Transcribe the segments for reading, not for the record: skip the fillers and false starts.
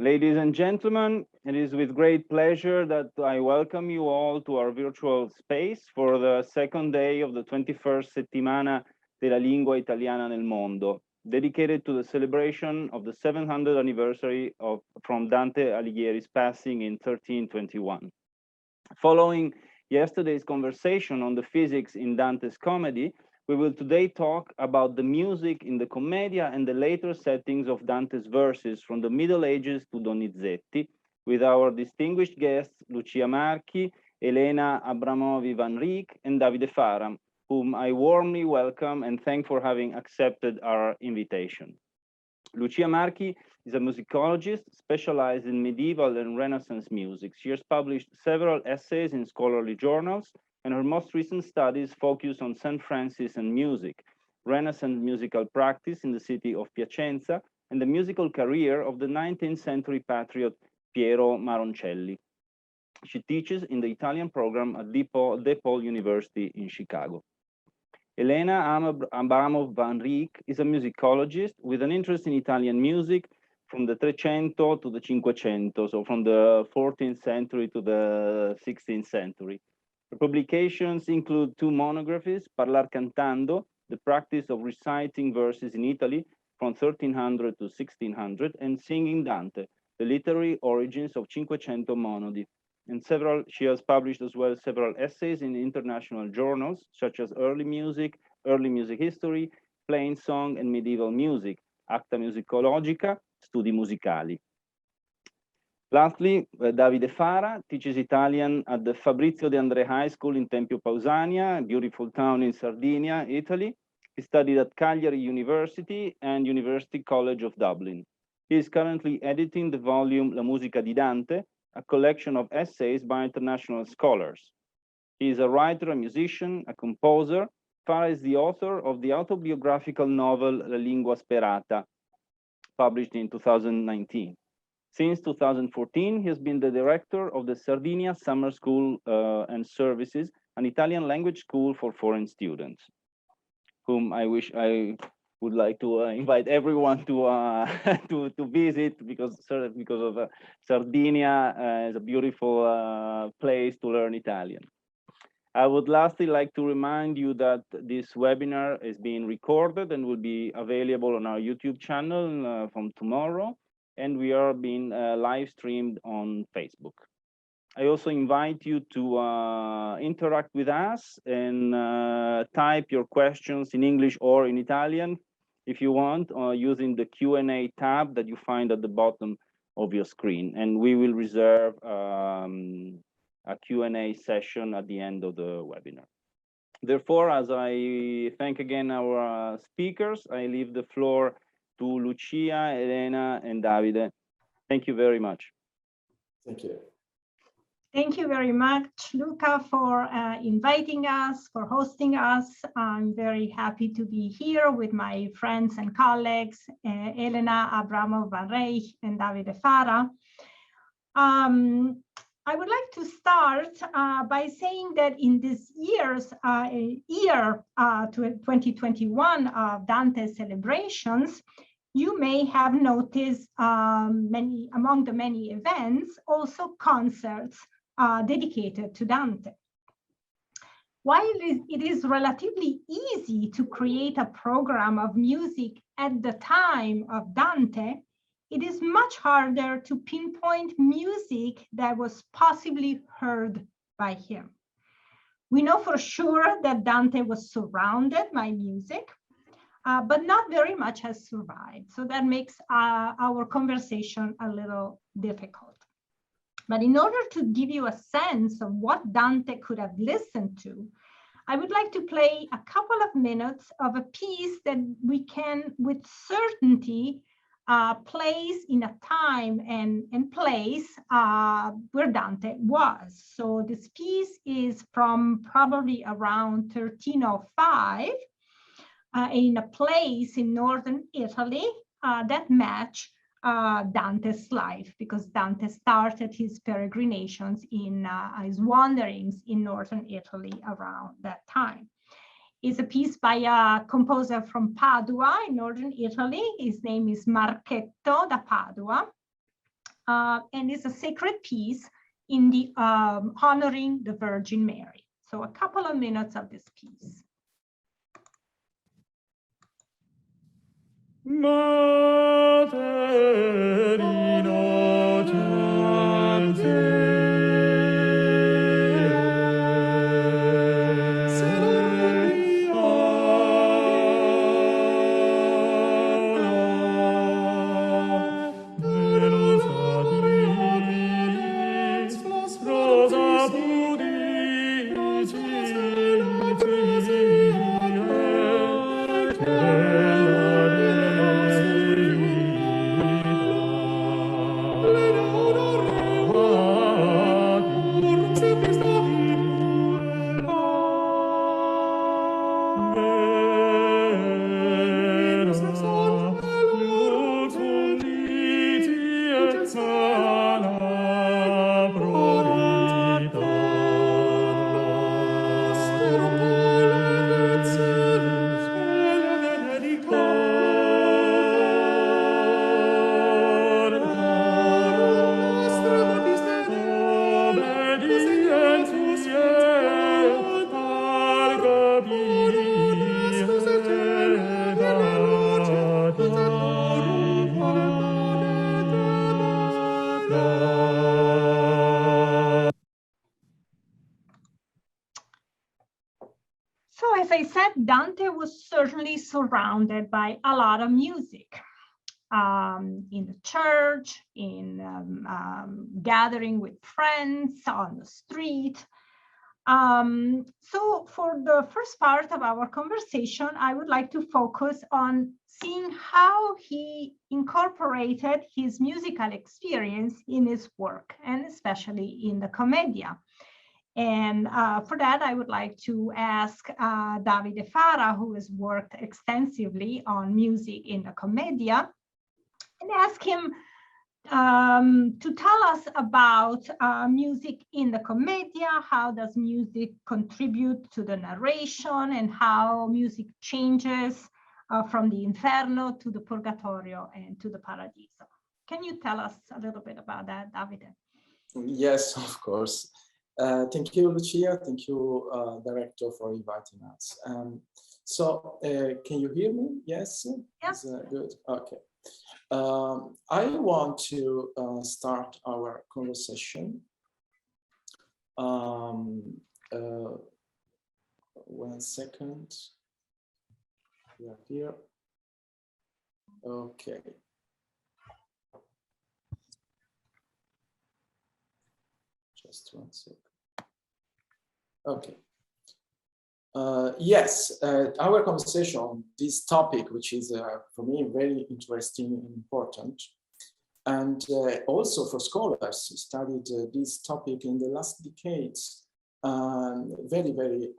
Ladies and gentlemen, it is with great pleasure that I welcome you all to our virtual space for the second day of the 21st Settimana della Lingua Italiana nel Mondo, dedicated to the celebration of the 700th anniversary from Dante Alighieri's passing in 1321. Following yesterday's conversation on the physics in Dante's Comedy, we will today talk about the music in the Commedia and the later settings of Dante's verses from the Middle Ages to Donizetti, with our distinguished guests Lucia Marchi, Elena Abramov-van Rijk, and Davide Fara, whom I warmly welcome and thank for having accepted our invitation. Lucia Marchi is a musicologist specialized in medieval and Renaissance music. She has published several essays in scholarly journals, and her most recent studies focus on St. Francis and music, Renaissance musical practice in the city of Piacenza, and the musical career of the 19th century patriot Piero Maroncelli. She teaches in the Italian program at DePaul University in Chicago. Elena Abramov-van Rijk is a musicologist with an interest in Italian music from the Trecento to the Cinquecento, so from the 14th century to the 16th century. Her publications include two monographs, Parlar, Cantando, the practice of reciting verses in Italy from 1300 to 1600, and Singing Dante, the literary origins of Cinquecento Monody. And she has published as well several essays in international journals, such as Early Music History, Plainsong and Medieval Music, Acta, musicologica, Studi, musicali. Lastly, Davide Fara teaches Italian at the Fabrizio De André High School in Tempio Pausania, a beautiful town in Sardinia, Italy. He studied at Cagliari University and University College of Dublin. He is currently editing the volume La Musica di Dante, a collection of essays by international scholars. He is a writer, a musician, a composer. Fara is the author of the autobiographical novel La Lingua Sperata, published in 2019. Since 2014, he has been the director of the Sardinia Summer School and Services, an Italian language school for foreign students, whom I would like to invite everyone to visit because of Sardinia is a beautiful place to learn Italian. I would lastly like to remind you that this webinar is being recorded and will be available on our YouTube channel from tomorrow, and we are being live streamed on Facebook. I also invite you to interact with us and type your questions in English or in Italian if you want, using the Q&A tab that you find at the bottom of your screen. And we will reserve a Q&A session at the end of the webinar. Therefore, as I thank again our speakers, I leave the floor to Lucia, Elena, and Davide. Thank you very much. Thank you. Thank you very much, Luca, for inviting us, for hosting us. I'm very happy to be here with my friends and colleagues, Elena Abramov-van Rijk and Davide Fara. I would like to start by saying that in this year's year 2021 of Dante celebrations, you may have noticed among the many events, also concerts dedicated to Dante. While it is relatively easy to create a program of music at the time of Dante, it is much harder to pinpoint music that was possibly heard by him. We know for sure that Dante was surrounded by music, but not very much has survived. So that makes our conversation a little difficult. But in order to give you a sense of what Dante could have listened to, I would like to play a couple of minutes of a piece that we can with certainty place in a time and place where Dante was. So this piece is from probably around 1305 in a place in northern Italy that match Dante's life, because Dante started his peregrinations in his wanderings in northern Italy around that time. It's a piece by a composer from Padua in northern Italy. His name is Marchetto da Padua. and is a sacred piece in the honoring the Virgin Mary. So a couple of minutes of this piece. So as I said, Dante was certainly surrounded by a lot of music in the church, in gathering with friends, on the street. So for the first part of our conversation, I would like to focus on seeing how he incorporated his musical experience in his work, and especially in the Commedia. And for that, I would like to ask Davide Fara, who has worked extensively on music in the Commedia, and ask him to tell us about music in the Commedia. How does music contribute to the narration, and how music changes from the Inferno to the Purgatorio and to the Paradiso? Can you tell us a little bit about that, Davide? Yes, of course. Thank you, Lucia. Thank you, Director, for inviting us. Can you hear me? Yes? Yes. Good. Okay. I want to start our conversation. 1 second. We are here. Okay. Just 1 second. Okay. Yes, our conversation on this topic, which is for me very interesting and important, and also for scholars who studied this topic in the last decades, very, very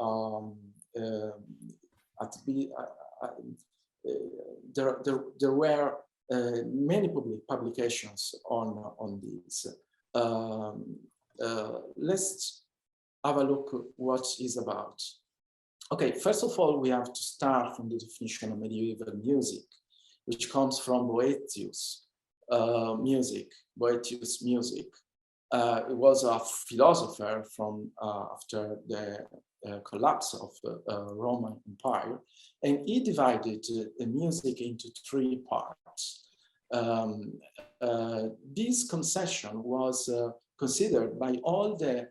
there were many publications on this. Let's have a look at what it's about. Okay, first of all, we have to start from the definition of medieval music, which comes from Boethius music. Boethius music. It was a philosopher from after the collapse of the Roman Empire, and he divided the music into 3 parts. This conception was considered by all the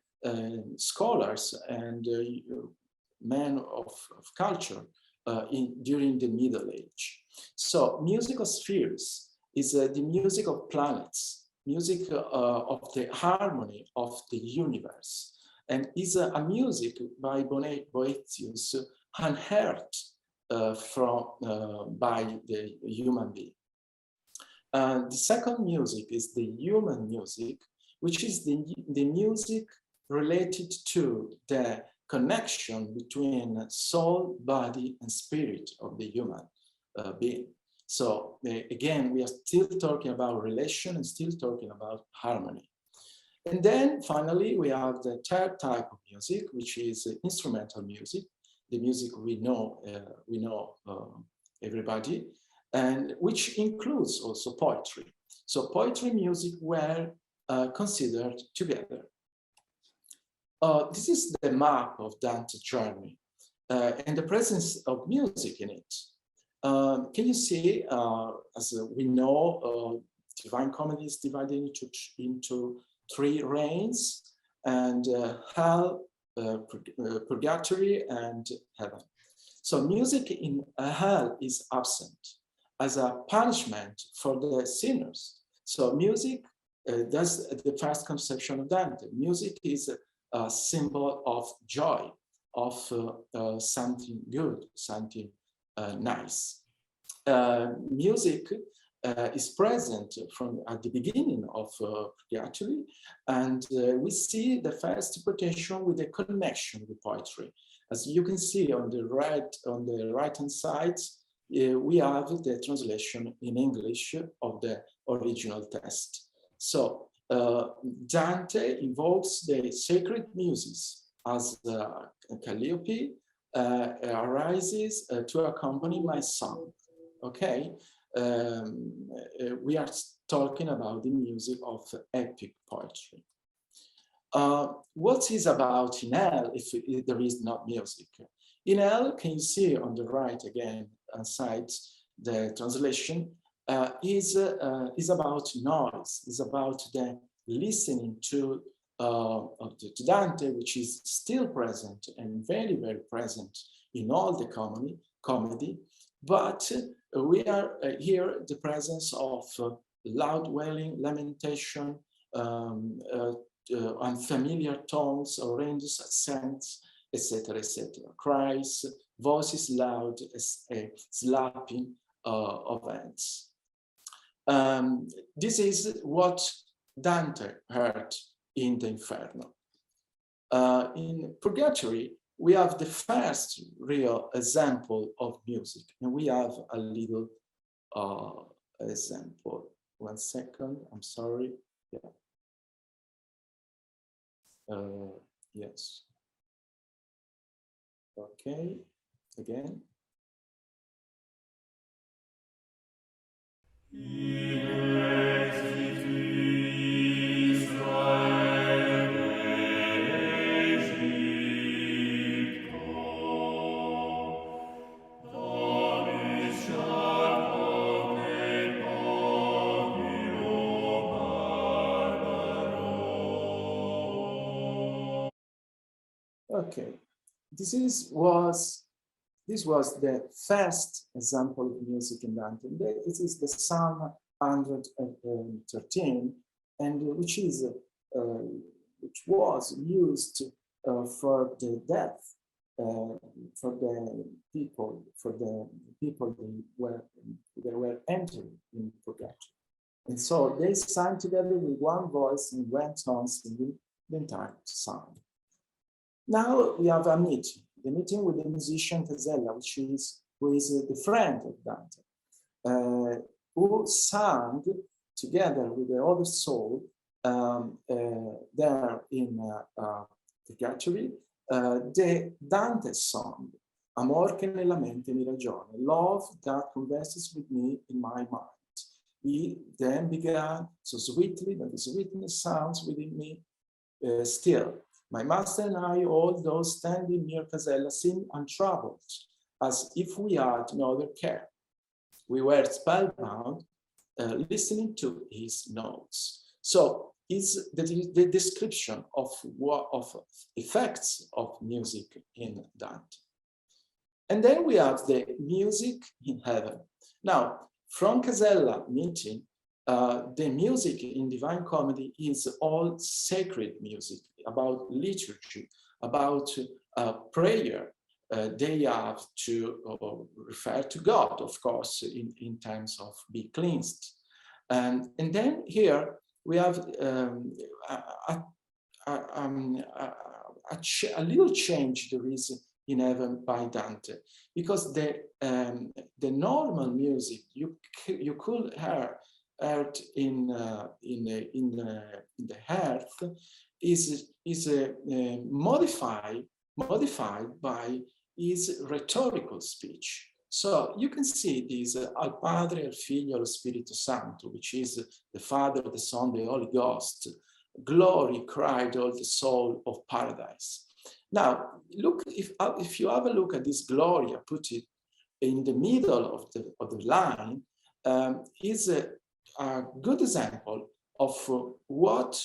scholars and men of culture during the Middle Age. So musical spheres is the music of planets, music of the harmony of the universe, and is a music by Boethius unheard by the human being. The second music is the human music, which is the music related to the connection between soul, body, and spirit of the human being. So again, we are still talking about relation and still talking about harmony. And then finally, we have the third type of music, which is instrumental music, the music we know everybody, and which includes also poetry. So poetry and music were considered together. This is the map of Dante's journey and the presence of music in it. Can you see, as we know, Divine Comedy is divided into three reigns, and hell, purgatory, and heaven. So music in hell is absent as a punishment for the sinners. So music, that's the first conception of Dante. Music is a symbol of joy, of something good, something nice. Music is present from at the beginning of purgatory, and we see the first interpretation with a connection with poetry. As you can see on the right-hand side, we have the translation in English of the original text. So Dante invokes the sacred muses as Calliope arises to accompany my song. Okay, we are talking about the music of epic poetry. What is about in hell if there is not music? In hell, can you see on the right again side the translation is about noise, is about the listening to Dante, which is still present and very, very present in all the comedy, but we are here the presence of loud wailing, lamentation, unfamiliar tones, horrendous accents, etc., etc. Cries, voices loud, slapping of hands. This is what Dante heard in the Inferno. In Purgatory, we have the first real example of music, and we have a little example. 1 second, I'm sorry. Yeah. Yes. Okay, again. Okay, this was the first example of music in Dante. This is the Psalm 113, and which was used for the death, for the people they were entering in purgatory. And so they sang together with one voice and went on singing the entire psalm. Now we have a meeting, the meeting with the musician Casella, who is the friend of Dante, who sang together with the other soul there in Purgatory, the Dante song, Amor che nella mente mi ragiona, love that converses with me in my mind. He then began so sweetly that the sweetness sounds within me still. My master and I, all those standing near Casella, seemed untroubled, as if we had no other care. We were spellbound, listening to his notes. So is the description of effects of music in Dante. And then we have the music in heaven. Now, from Casella meeting, the music in Divine Comedy is all sacred music, about liturgy, about prayer. They have to refer to God, of course, in terms of be cleansed. And then here we have a little change there is in heaven by Dante, because the normal music you could hear in the earth is modified by his rhetorical speech. So you can see this Al Padre, al Figlio, allo Spirito Santo, which is the Father, the Son, the Holy Ghost. Glory, cried all the soul of paradise. Now, look, if you have a look at this Gloria, put it in the middle of the line, is a good example of what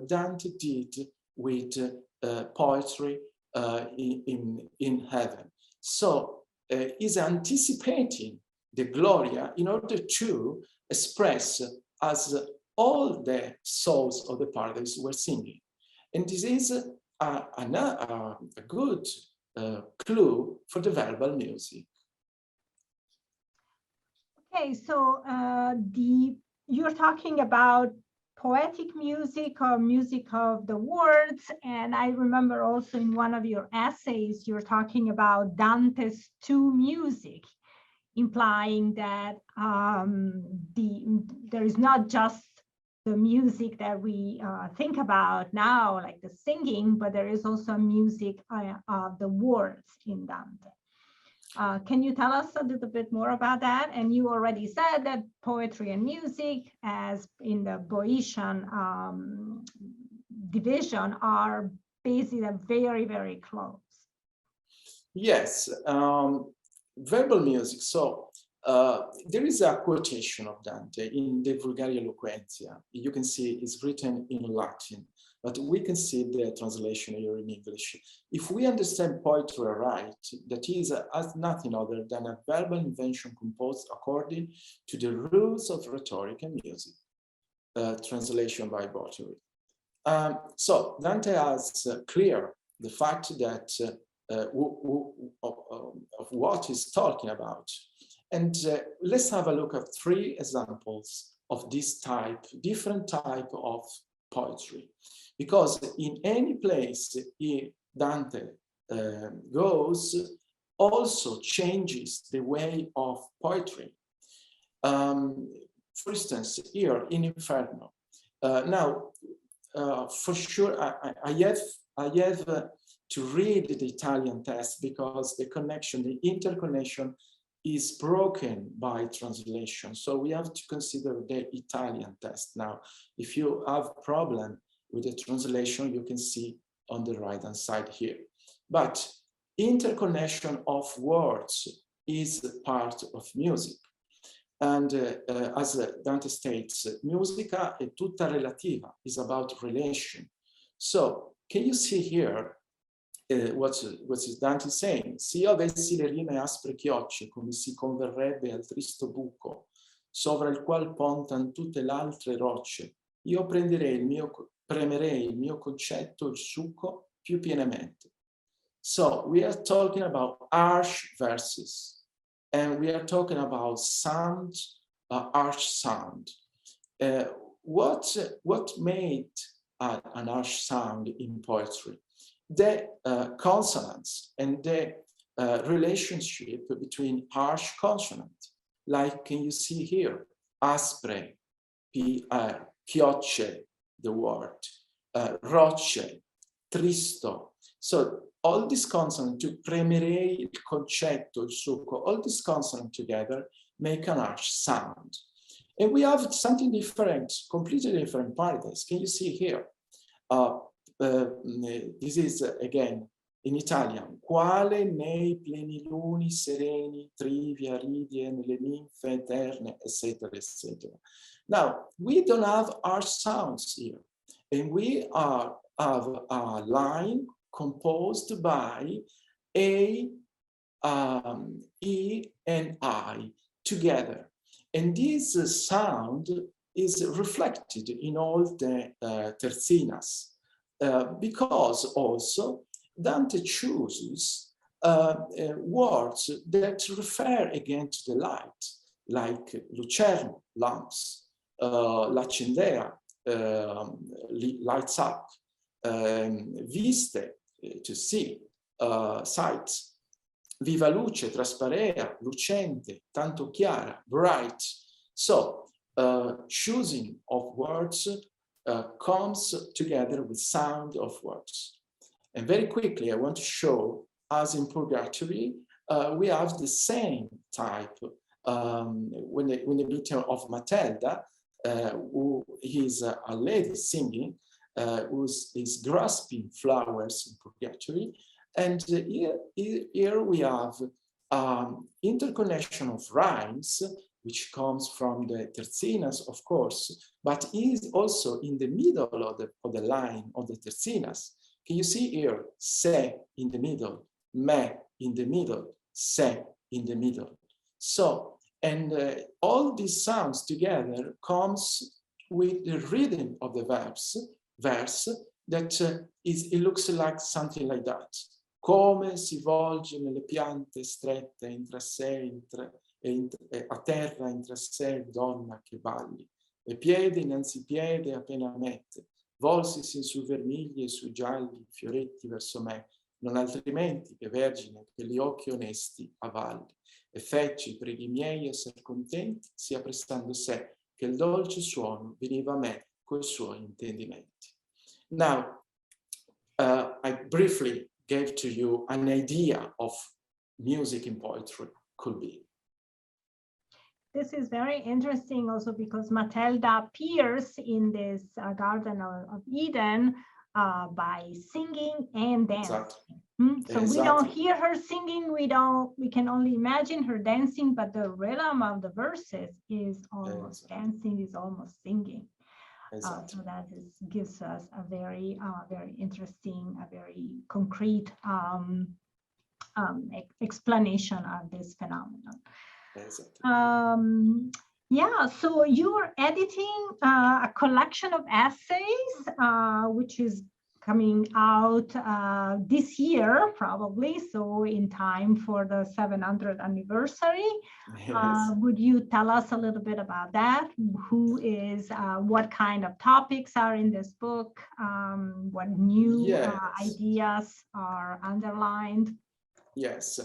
Dante did with poetry in heaven. So is anticipating the Gloria in order to express as all the souls of the paradise were singing. And this is a good clue for the verbal music. Okay, so you're talking about poetic music or music of the words, and I remember also in one of your essays you're talking about Dante's two music, implying that there is not just the music that we think about now, like the singing, but there is also music of the words in Dante. Can you tell us a little bit more about that? And you already said that poetry and music, as in the Boeotian division, are basically very, very close. Yes, verbal music. So there is a quotation of Dante in De Vulgaria Eloquentia. You can see it's written in Latin, but we can see the translation here in English. If we understand poetry right, that is as nothing other than a verbal invention composed according to the rules of rhetoric and music. Translation by Bottery. So Dante has clear the fact that of what he's talking about. And let's have a look at three examples of this type, different type of poetry. Because in any place Dante goes, also changes the way of poetry. For instance, here in Inferno. Now, for sure, I have to read the Italian text because the connection, the interconnection is broken by translation. So we have to consider the Italian text. Now, if you have a problem with the translation, you can see on the right-hand side here. But interconnection of words is part of music. And as Dante states, musica è tutta relativa, is about relation. So can you see here what is Dante saying? Se io avessi le rime aspre chiocce, come si converrebbe al tristo buco, sovra il qual pontan tutte le altre rocce, io premerei il mio concetto, il succo, più pienamente. So we are talking about harsh verses, and we are talking about sound, harsh sound. What made an harsh sound in poetry? The consonants and the relationship between harsh consonants, like can you see here, aspre, chiocce, the word, rocce, tristo. So all these consonants, to premerei, il concetto, il succo, all these consonants together make an harsh sound. And we have something different, completely different parties. Can you see here? This is again in Italian. Quale nei pleniluni sereni, trivia, ridie, nelle ninfe eterne, etc., etc. Now, we don't have harsh sounds here. And we have a line composed by A, E, and I together. And this sound is reflected in all the terzinas. Because also Dante chooses words that refer again to the light, like lucerno, lamps, l'accendea, lights up, viste, to see, sight, viva luce, trasparea, lucente, tanto chiara, bright. So choosing of words comes together with sound of words. And very quickly, I want to show, as in Purgatory, we have the same type. When the meter of Matilda, who is a lady singing, who is grasping flowers in purgatory, and here we have interconnection of rhymes, which comes from the terzinas, of course, but is also in the middle of the line of the terzinas. Can you see here, se in the middle, me in the middle, se in the middle. So, and all these sounds together comes with the rhythm of the verse that it looks like something like that. Come si volge nelle piante strette intra sé, a terra intra sé, donna che balli, e piede innanzi piede appena mette, volsisi su vermigli e su gialli fioretti verso me, non altrimenti che vergine che gli occhi onesti avalli, e fece i preghi miei esser contenti, sia prestando sé che il dolce suono veniva a me coi suoi intendimenti. Now, I briefly gave to you an idea of music in poetry could be. This is very interesting also because Matilda appears in this Garden of Eden by singing and dancing. Exactly. So we don't hear her singing, we can only imagine her dancing, but the rhythm of the verses is almost dancing, is almost singing. So that gives us a very, very interesting, a very concrete explanation of this phenomenon. Yeah, so you're editing a collection of essays, which is coming out this year, probably, so in time for the 700th anniversary. Yes. Would you tell us a little bit about that? Who is, what kind of topics are in this book? What new ideas are underlined? Yes,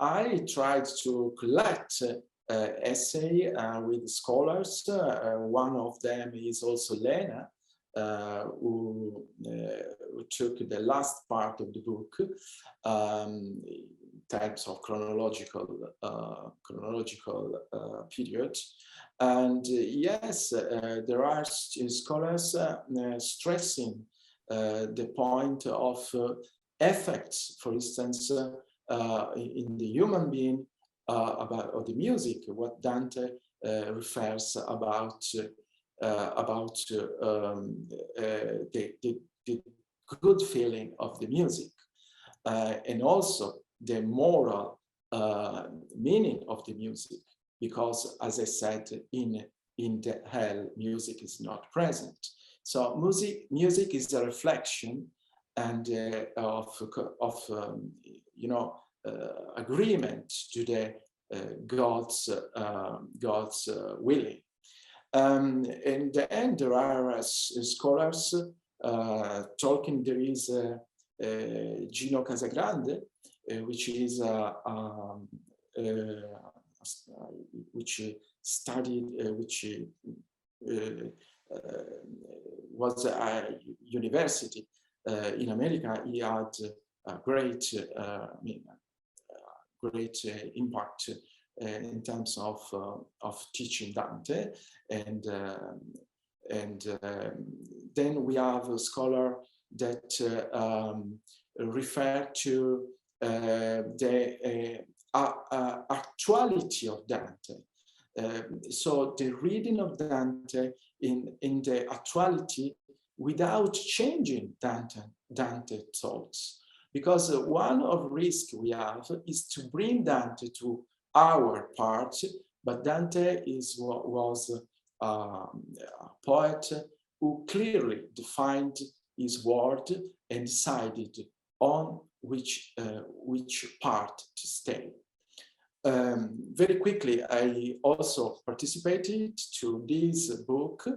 I tried to collect essay with scholars. One of them is also Elena, who took the last part of the book, types of chronological period. And yes, there are scholars stressing the point of effects, for instance, in the human being about the music, what Dante refers about the good feeling of the music, and also the moral meaning of the music, because, as I said, in the hell, music is not present. So music is a reflection and of agreement to the God's willing. And then there are scholars talking. There is Gino Casagrande, which is which studied, was a university in America. He had a great, great impact in terms of teaching Dante, and then we have a scholar that refer to the actuality of Dante. So the reading of Dante in the actuality without changing Dante thoughts. Because one of risk we have is to bring Dante to our part, but Dante was a poet who clearly defined his word and decided on which part to stay. Very quickly, I also participated to this book,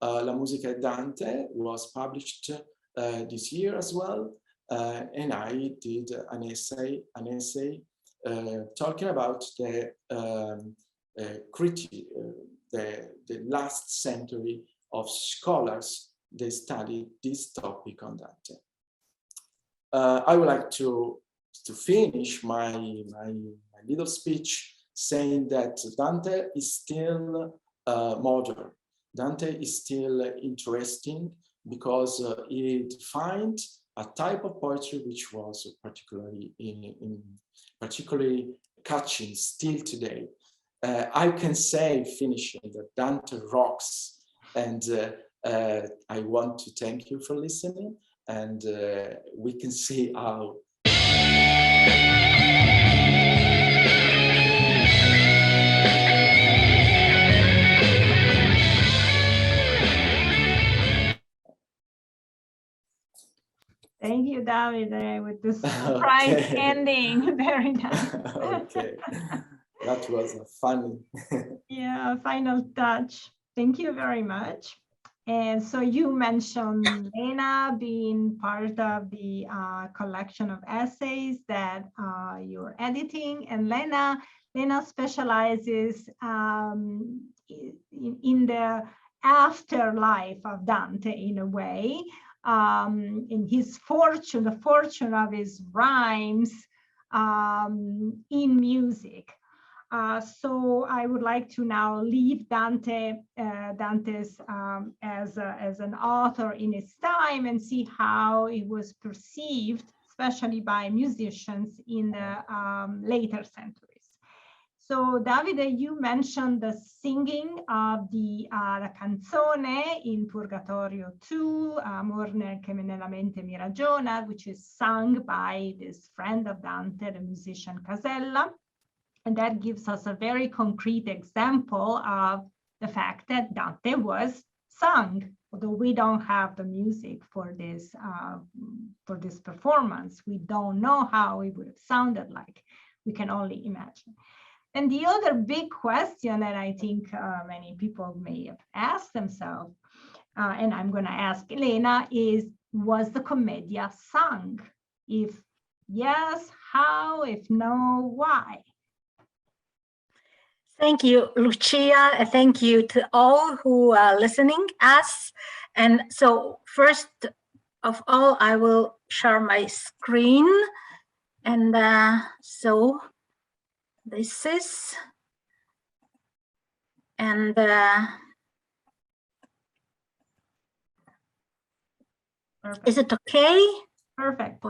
La musica di Dante, was published this year as well. And I did an essay talking about the last century of scholars. They studied this topic on Dante. I would like to finish my little speech saying that Dante is still modern. Dante is still interesting because he defined a type of poetry which was particularly catching still today. I can say, finishing, that Dante rocks, and I want to thank you for listening, and we can see how. Thank you, Davide, with this surprise ending. Very nice. Okay, that was a funny. Yeah, final touch. Thank you very much. And so you mentioned Lena being part of the collection of essays that you're editing, and Lena specializes in the afterlife of Dante, in a way. In his fortune, the fortune of his rhymes in music. So I would like to now leave Dante's as an author in his time and see how it was perceived, especially by musicians in the later centuries. So Davide, you mentioned the singing of the canzone in Purgatorio 2, Amor che nella mente mi ragiona, which is sung by this friend of Dante, the musician Casella. And that gives us a very concrete example of the fact that Dante was sung, although we don't have the music for this performance. We don't know how it would have sounded like. We can only imagine. And the other big question that I think many people may have asked themselves, and I'm going to ask Elena, is, was the Commedia sung? If yes, how? If no, why? Thank you, Lucia. Thank you to all who are listening us. And so first of all, I will share my screen. And so this is, and is it okay? Perfect.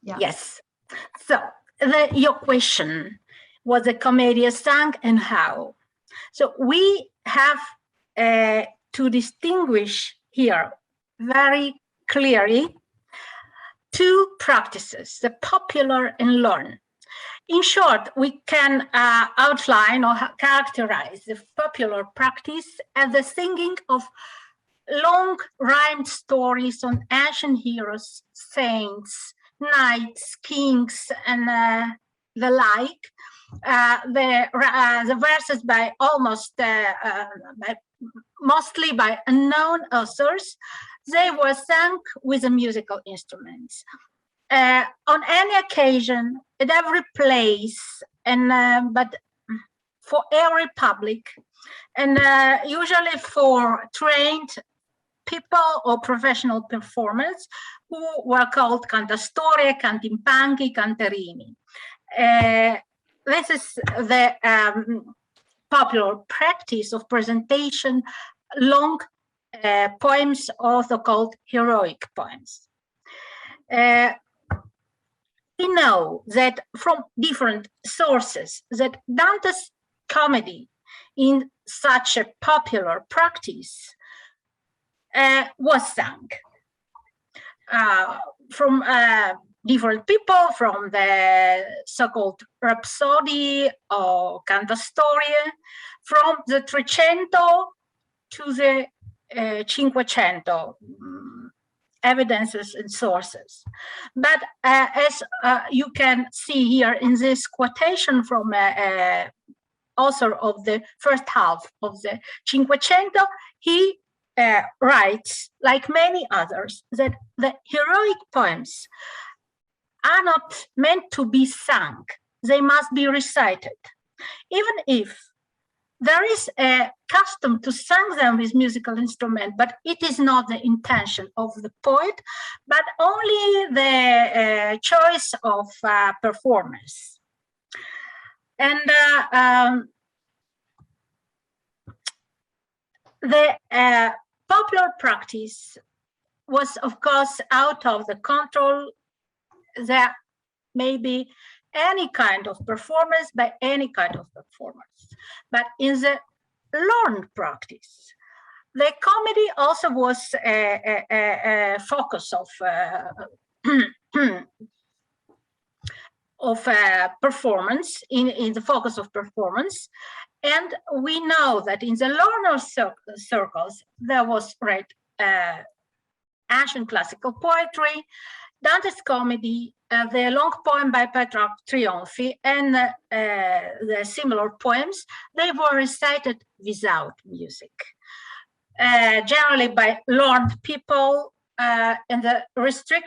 Yeah. Yes. So your question was the Commedia sung and how? So we have to distinguish here very clearly two practices, the popular and learned. In short, we can outline or characterize the popular practice as the singing of long rhymed stories on ancient heroes, saints, knights, kings, and the like. The verses by mostly by unknown authors, they were sung with the musical instruments. On any occasion, at every place, and but for every public, and usually for trained people or professional performers who were called cantastorie, cantimpanghi, canterini. This is the popular practice of presentation long poems, also called heroic poems. We know that from different sources that Dante's comedy in such a popular practice was sung from different people, from the so-called Rhapsody or Cantastorie, from the Trecento to the Cinquecento, evidences and sources. But as you can see here in this quotation from author of the first half of the Cinquecento, he writes, like many others, that the heroic poems are not meant to be sung, they must be recited. Even if there is a custom to sing them with musical instrument, but it is not the intention of the poet, but only the choice of performers. And the popular practice was, of course, out of the control. There may be any kind of performance by any kind of performers. But in the learned practice, the comedy also was a focus of performance, in the focus of performance. And we know that in the learner circles, there was read ancient classical poetry, Dante's Comedy, the long poem by Petrarch Trionfi, and the similar poems. They were recited without music, generally by learned people in the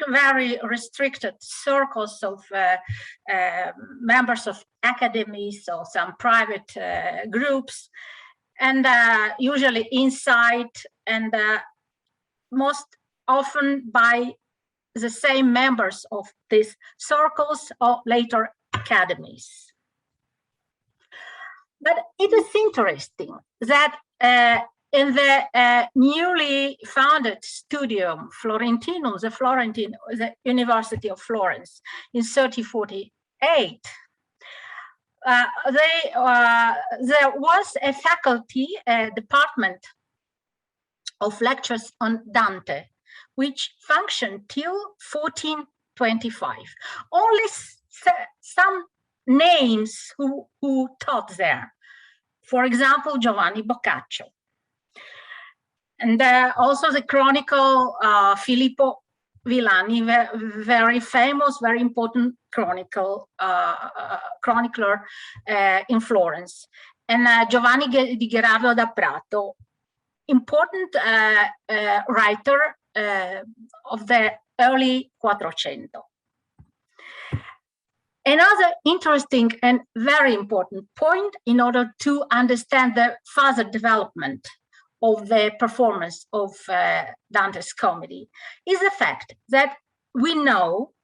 very restricted circles of members of academies or some private groups, and usually inside, and most often by the same members of these circles or later academies. But it is interesting that in the newly founded Studium Florentinum, the University of Florence, in 1348, there was a faculty, a department of lectures on Dante, which functioned till 1425. Only some names who taught there. For example, Giovanni Boccaccio. And also the chronicle Filippo Villani, very famous, very important chronicler in Florence. And Giovanni di Gherardo da Prato, important writer of the early Quattrocento. Another interesting and very important point in order to understand the further development of the performance of Dante's Comedy is the fact that we know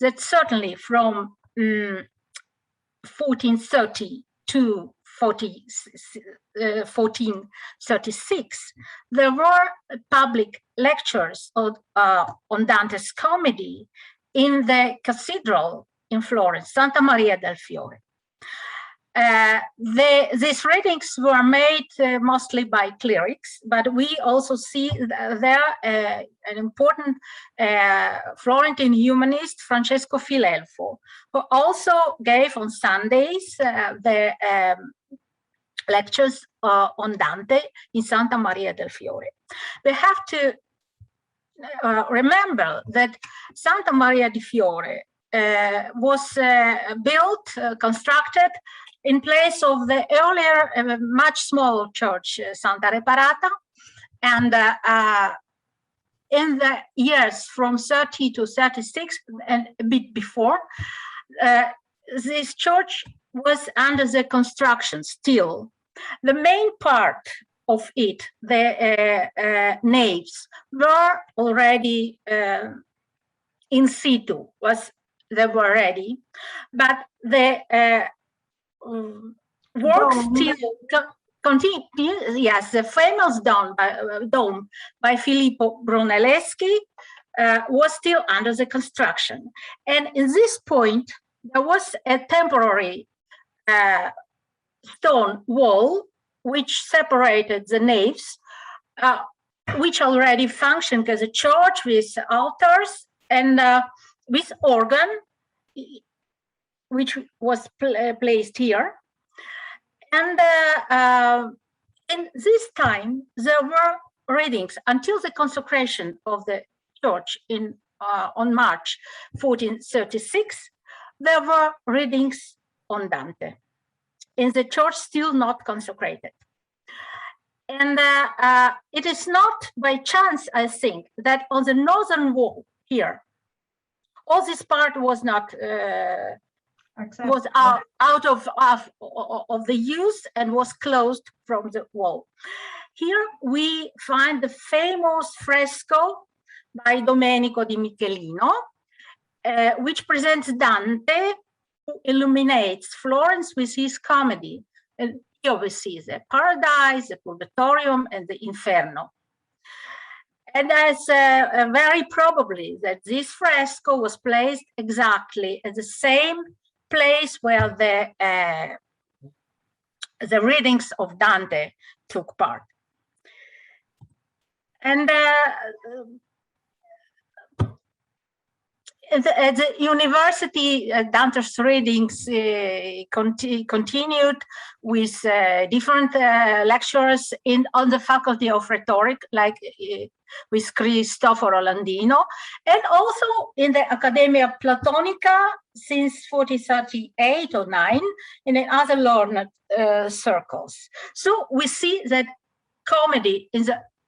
that certainly from 1430 to 1436, there were public lectures on Dante's Comedy in the cathedral in Florence, Santa Maria del Fiore. These readings were made mostly by clerics, but we also see there an important Florentine humanist, Francesco Filelfo, who also gave on Sundays the lectures on Dante in Santa Maria del Fiore. We have to remember that Santa Maria del Fiore was built, constructed in place of the earlier, much smaller church, Santa Reparata. And in the years from 30 to 36 and a bit before, this church was under the construction still. The main part of it, the naves, were already in situ, they were ready, but the work still continued. Yes, the famous dome by Filippo Brunelleschi was still under the construction. And in this point, there was a temporary stone wall which separated the naves, which already functioned as a church with altars and with organ, which was placed here. And in this time, there were readings until the consecration of the church on March 1436. There were readings on Dante in the church still not consecrated. And it is not by chance, I think, that on the northern wall here, all this part was not was out of the use and was closed from the wall. Here we find the famous fresco by Domenico di Michelino, which presents Dante who illuminates Florence with his comedy. And he oversees the Paradise, the Purgatorium, and the Inferno. And as very probably that this fresco was placed exactly at the same place where the readings of Dante took part. And at the university, Dante's readings continued with different lecturers on the faculty of rhetoric, like with Cristoforo Landino, and also in the Accademia Platonica since 1438 or 9, and in other learned circles. So we see that comedy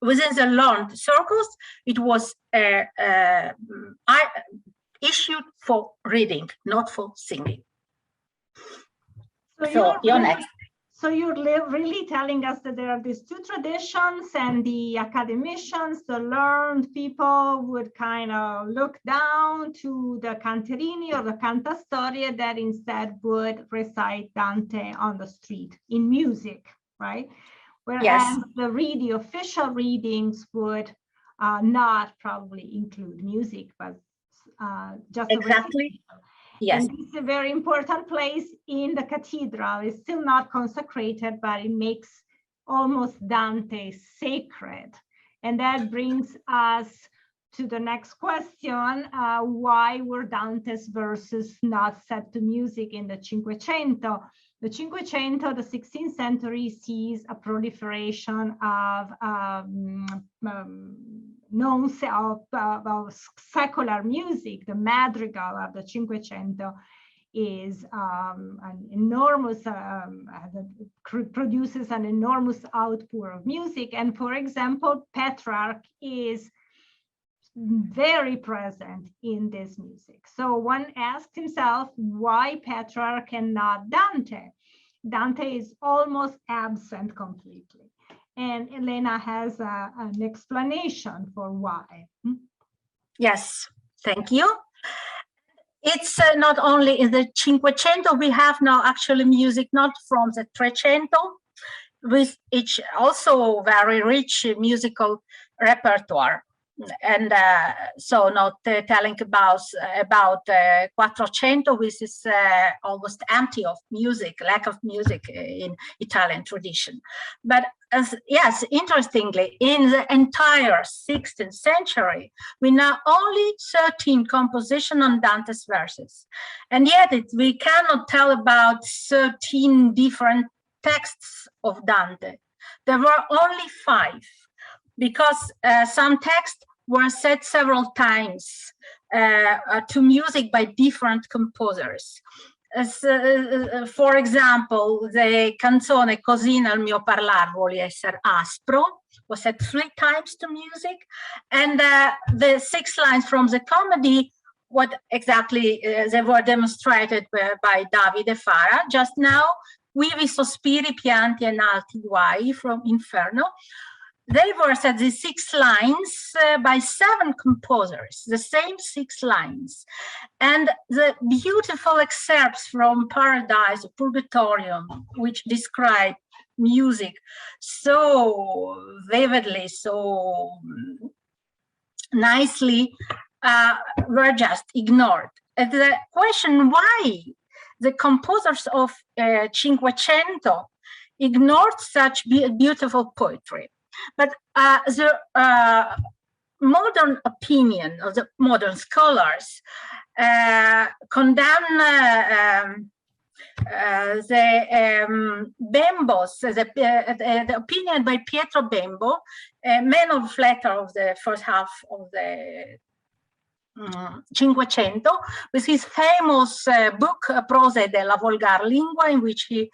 within the learned circles, it was issued for reading, not for singing. So you're next. So you're really telling us that there are these two traditions, and the academicians, the learned people, would kind of look down to the cantarini or the cantastorie that instead would recite Dante on the street in music, right? Whereas yes, the official readings would not probably include music, but just exactly. Yes. And this is a very important place in the cathedral. It's still not consecrated, but it makes almost Dante sacred. And that brings us to the next question. Why were Dante's verses not set to music in the Cinquecento? The Cinquecento, the 16th century, sees a proliferation of secular music. The madrigal of the Cinquecento is an enormous, produces an enormous outpour of music. And for example, Petrarch is very present in this music. So one asks himself, why Petrarch and not Dante? Dante is almost absent completely. And Elena has an explanation for why. Yes, thank you. It's not only in the Cinquecento, we have now actually music not from the Trecento, with each also very rich musical repertoire. And so not telling about Quattrocento, which is almost empty of music, lack of music in Italian tradition. But yes, interestingly, in the entire 16th century, we know only 13 compositions on Dante's verses. And yet we cannot tell about 13 different texts of Dante. There were only 5. Because some texts were set several times to music by different composers. For example, the canzone Così nel mio parlar voglio essere aspro was set 3 times to music, and the 6 lines from the comedy, what exactly they were demonstrated by Davide Fara just now, Vivi sospiri pianti e alti guai from Inferno. They were set the 6 lines by 7 composers, the same 6 lines. And the beautiful excerpts from Paradise, Purgatorium, which describe music so vividly, so nicely, were just ignored. And the question why the composers of Cinquecento ignored such beautiful poetry. But the modern opinion of the modern scholars condemn the Bembos, the opinion by Pietro Bembo, a man of letters of the first half of the Cinquecento, with his famous book Prose della volgar lingua, in which he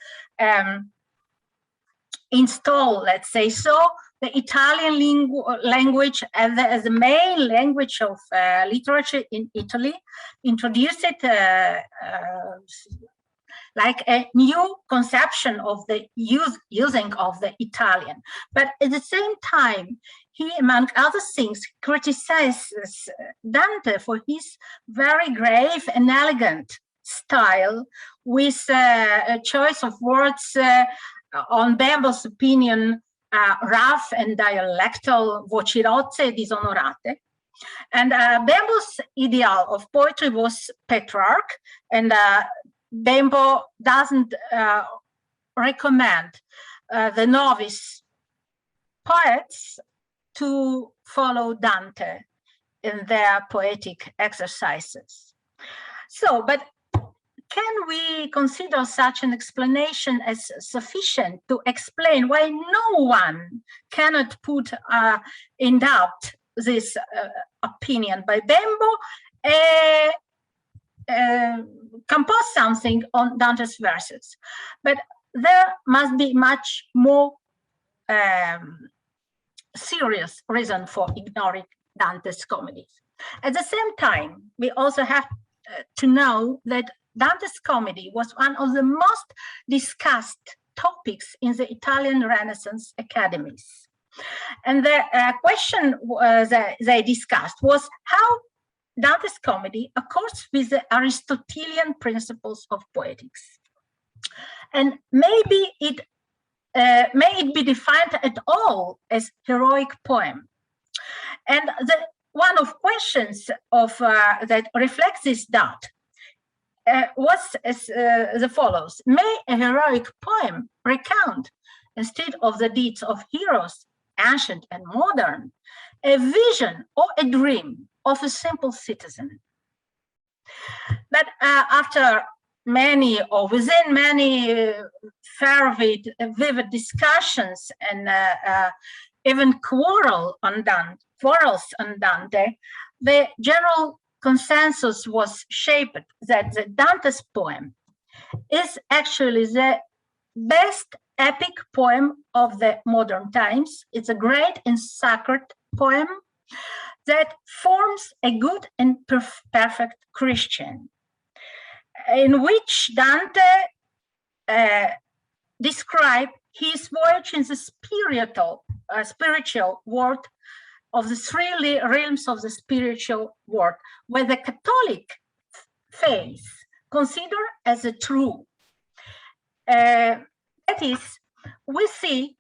installed, let's say so, the Italian language as the main language of literature in Italy, introduced it like a new conception of the using of the Italian. But at the same time, he, among other things, criticizes Dante for his very grave and elegant style with a choice of words on Bembo's opinion, rough and dialectal, voci rozze e disonorate. And Bembo's ideal of poetry was Petrarch, and Bembo doesn't recommend the novice poets to follow Dante in their poetic exercises. So, but can we consider such an explanation as sufficient to explain why no one cannot put in doubt this opinion by Bembo, compose something on Dante's verses? But there must be much more serious reason for ignoring Dante's comedies. At the same time, we also have to know that Dante's comedy was one of the most discussed topics in the Italian Renaissance academies. And the question that they discussed was how Dante's comedy accords with the Aristotelian principles of poetics. And maybe it may it be defined at all as heroic poem. And one of questions of that reflects this doubt was as the follows: may a heroic poem recount, instead of the deeds of heroes, ancient and modern, a vision or a dream of a simple citizen? But after many, or within many vivid discussions and even quarrels on Dante, the general consensus was shaped that the Dante's poem is actually the best epic poem of the modern times. It's a great and sacred poem that forms a good and perfect Christian, in which Dante described his voyage in the spiritual world of the three realms of the spiritual world, where the Catholic faith considered as a true. That is, we see,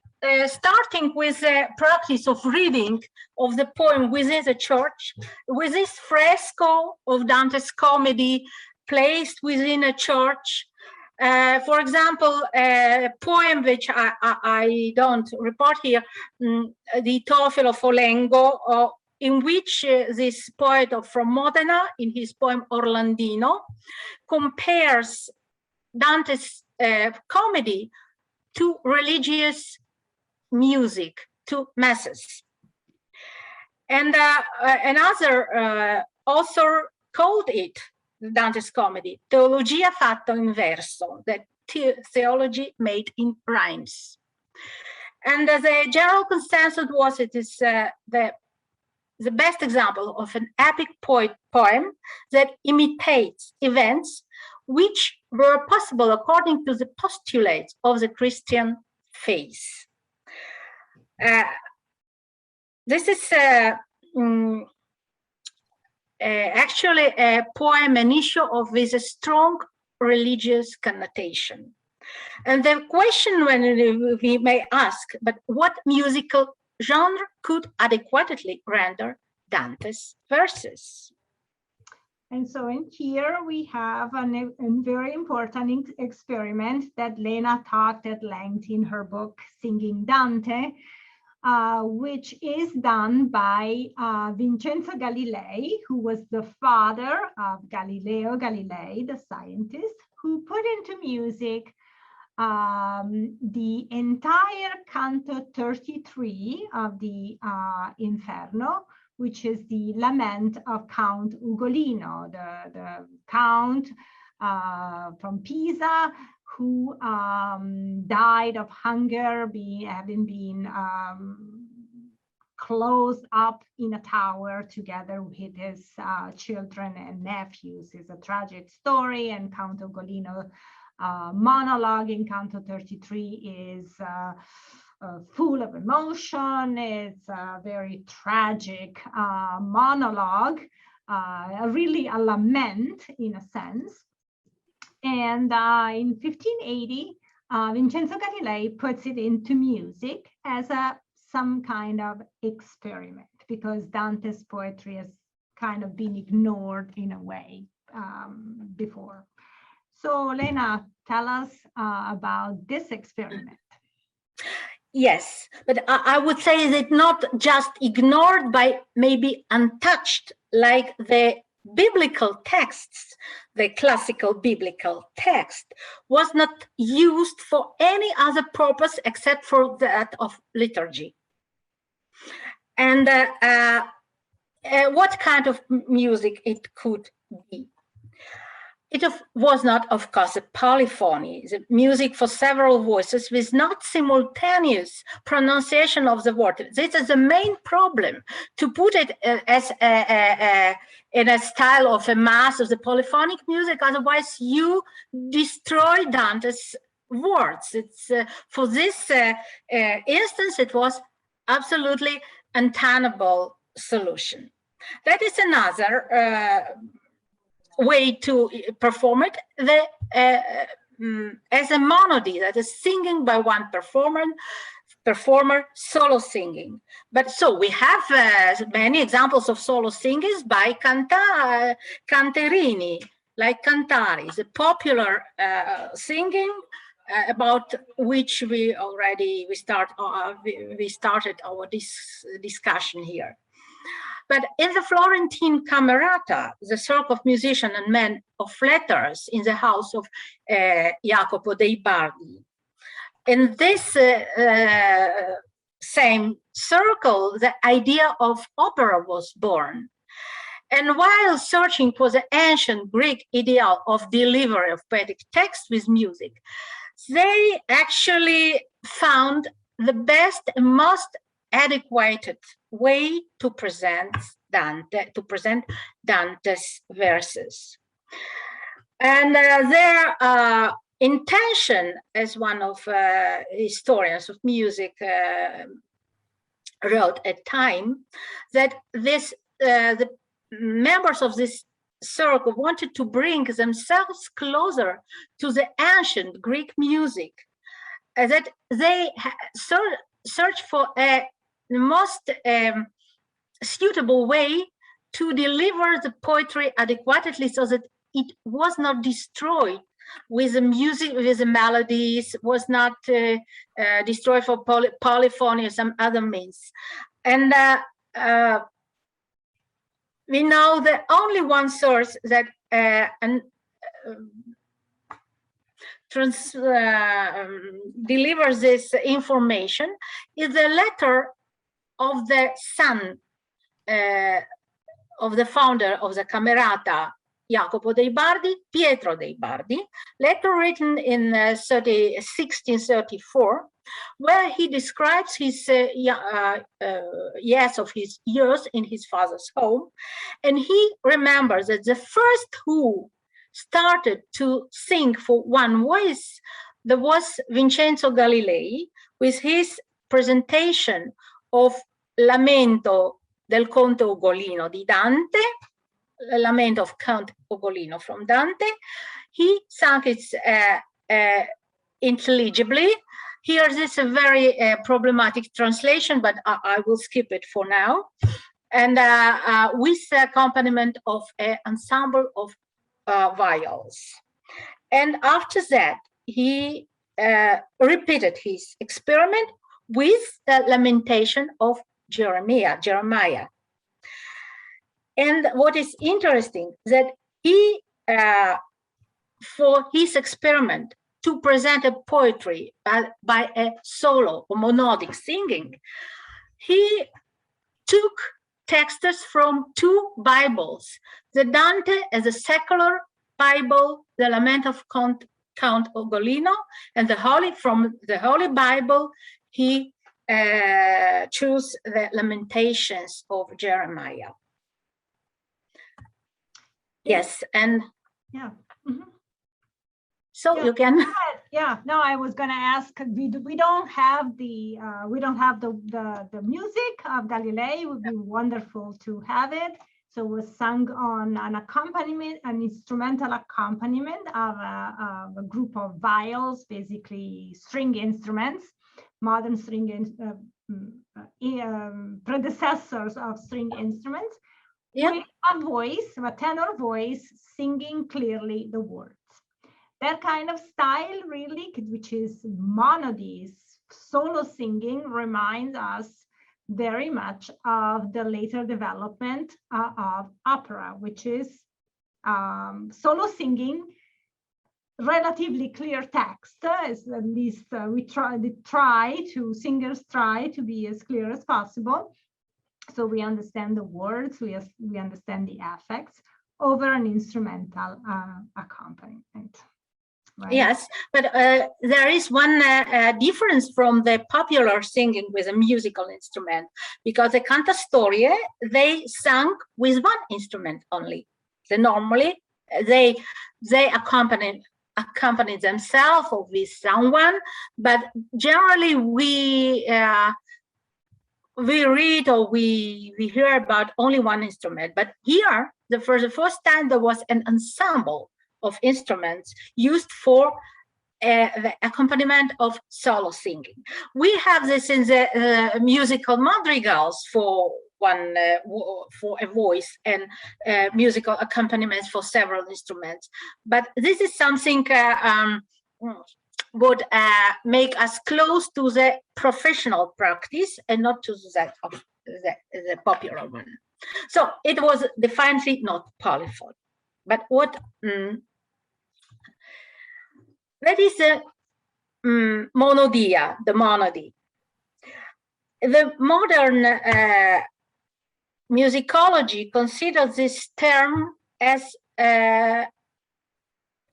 starting with the practice of reading of the poem within the church, with this fresco of Dante's comedy placed within a church. For example, a poem which I don't report here, the Teofilo Folengo, in which this poet from Modena, in his poem Orlandino, compares Dante's comedy to religious music, to masses. And another author called it Dante's comedy, teologia fatta in verso, that theology made in rhymes. And the general consensus was it is the best example of an epic poem that imitates events which were possible according to the postulates of the Christian faith. This is actually a poem, an issue with a strong religious connotation. And the question when we may ask, but what musical genre could adequately render Dante's verses? And so in here we have a very important experiment that Lena talked at length in her book, Singing Dante, which is done by Vincenzo Galilei, who was the father of Galileo Galilei, the scientist, who put into music the entire Canto 33 of the Inferno, which is the lament of Count Ugolino, the count from Pisa, who died of hunger, having been closed up in a tower together with his children and nephews. It's a tragic story, and Count Ugolino monologue in Canto 33 is full of emotion. It's a very tragic monologue, really a lament in a sense. And in 1580, Vincenzo Galilei puts it into music as some kind of experiment, because Dante's poetry has kind of been ignored in a way before. So Elena, tell us about this experiment. Yes, but I would say that not just ignored, by maybe untouched, like the biblical texts, the classical biblical text was not used for any other purpose except for that of liturgy. And what kind of music it could be? It was not, of course, a polyphony, the music for several voices with not simultaneous pronunciation of the word. This is the main problem, to put it as in a style of a mass of the polyphonic music. Otherwise, you destroy Dante's words. It's for this instance, it was absolutely untenable solution. That is another way to perform it, as a monody, that is singing by one performer, solo singing. But so we have many examples of solo singers by canterini, like cantari, the popular singing about which we started our discussion here. But in the Florentine Camerata, the circle of musicians and men of letters in the house of Jacopo dei Bardi, in this same circle, the idea of opera was born. And while searching for the ancient Greek ideal of delivery of poetic text with music, they actually found the best and most adequate way to present Dante's verses. And their intention, as one of historians of music wrote at time, that the members of this circle wanted to bring themselves closer to the ancient Greek music, that they search for a most suitable way to deliver the poetry adequately, so that it was not destroyed with the music, with the melodies, was not destroyed for polyphony or some other means. And we know that only one source that delivers this information is the letter of the son of the founder of the Camerata, Jacopo dei Bardi, Pietro dei Bardi, letter written in 1634, where he describes his years of his years in his father's home, and he remembers that the first who started to sing for one voice, there was Vincenzo Galilei with his presentation of Lamento del Conte Ugolino di Dante, Lament of Count Ugolino from Dante. He sang it intelligibly. Here, this is a very problematic translation, but I will skip it for now. And with the accompaniment of an ensemble of viols. And after that, he repeated his experiment with the lamentation of Jeremiah. And what is interesting, that he, for his experiment to present a poetry by a solo or monodic singing, he took texts from two Bibles, the Dante as a secular Bible, the Lament of Count Ugolino, and from the Holy Bible, he chose the Lamentations of Jeremiah. Yes, and yeah. Mm-hmm. So yeah. you can. Yeah, no, I was going to ask. We don't have the music of Galilei. It would be wonderful to have it. So it was sung on an accompaniment, an instrumental accompaniment of a group of viols, basically string instruments, modern predecessors of string instruments, with a voice, a tenor voice, singing clearly the words. That kind of style, really, which is monody, solo singing, reminds us very much of the later development of opera, which is solo singing, relatively clear text. At least singers try to be as clear as possible. So we understand the words, we understand the affects over an instrumental accompaniment. Right? Yes, but there is one difference from the popular singing with a musical instrument, because the cantastorie, they sang with one instrument only. So normally they accompany themselves or with someone, but generally we read or we hear about only one instrument. But here, for the first time, there was an ensemble of instruments used for the accompaniment of solo singing. We have this in the musical madrigals for for a voice and musical accompaniments for several instruments. But this is something would make us close to the professional practice and not to that of the popular one. So it was definitely not polyphony. But what that is the monodia, the monody. The modern musicology considers this term as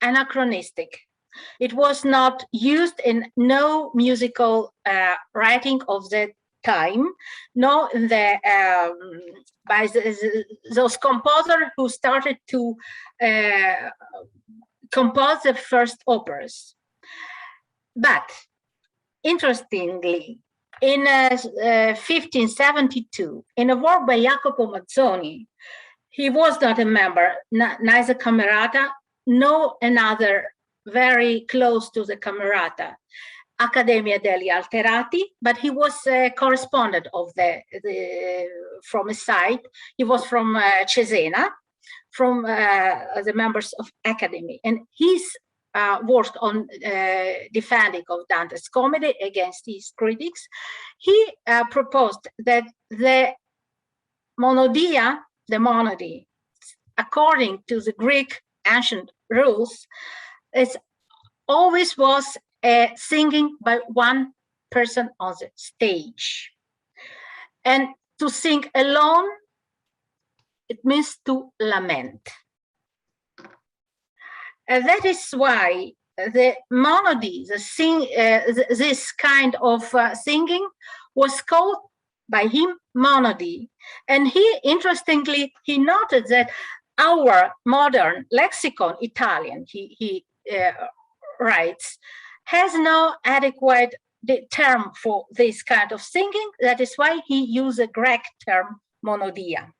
anachronistic. It was not used in no musical writing of the time, no in the by those composers who started to compose the first operas. But interestingly, in 1572, in a work by Jacopo Mazzoni, he was not a member, neither Camerata, nor another very close to the Camerata, Accademia degli Alterati, but he was a correspondent of from a site. He was from Cesena, from the members of Academy, and his work on defending of Dante's Comedy against his critics, he proposed that the monodia, the monody, according to the Greek ancient rules, it always was singing by one person on the stage. And to sing alone, it means to lament. And that is why the monody, this kind of singing was called by him monody. And he, interestingly, he noted that our modern lexicon Italian, he writes, has no adequate term for this kind of singing. That is why he used a Greek term monodia.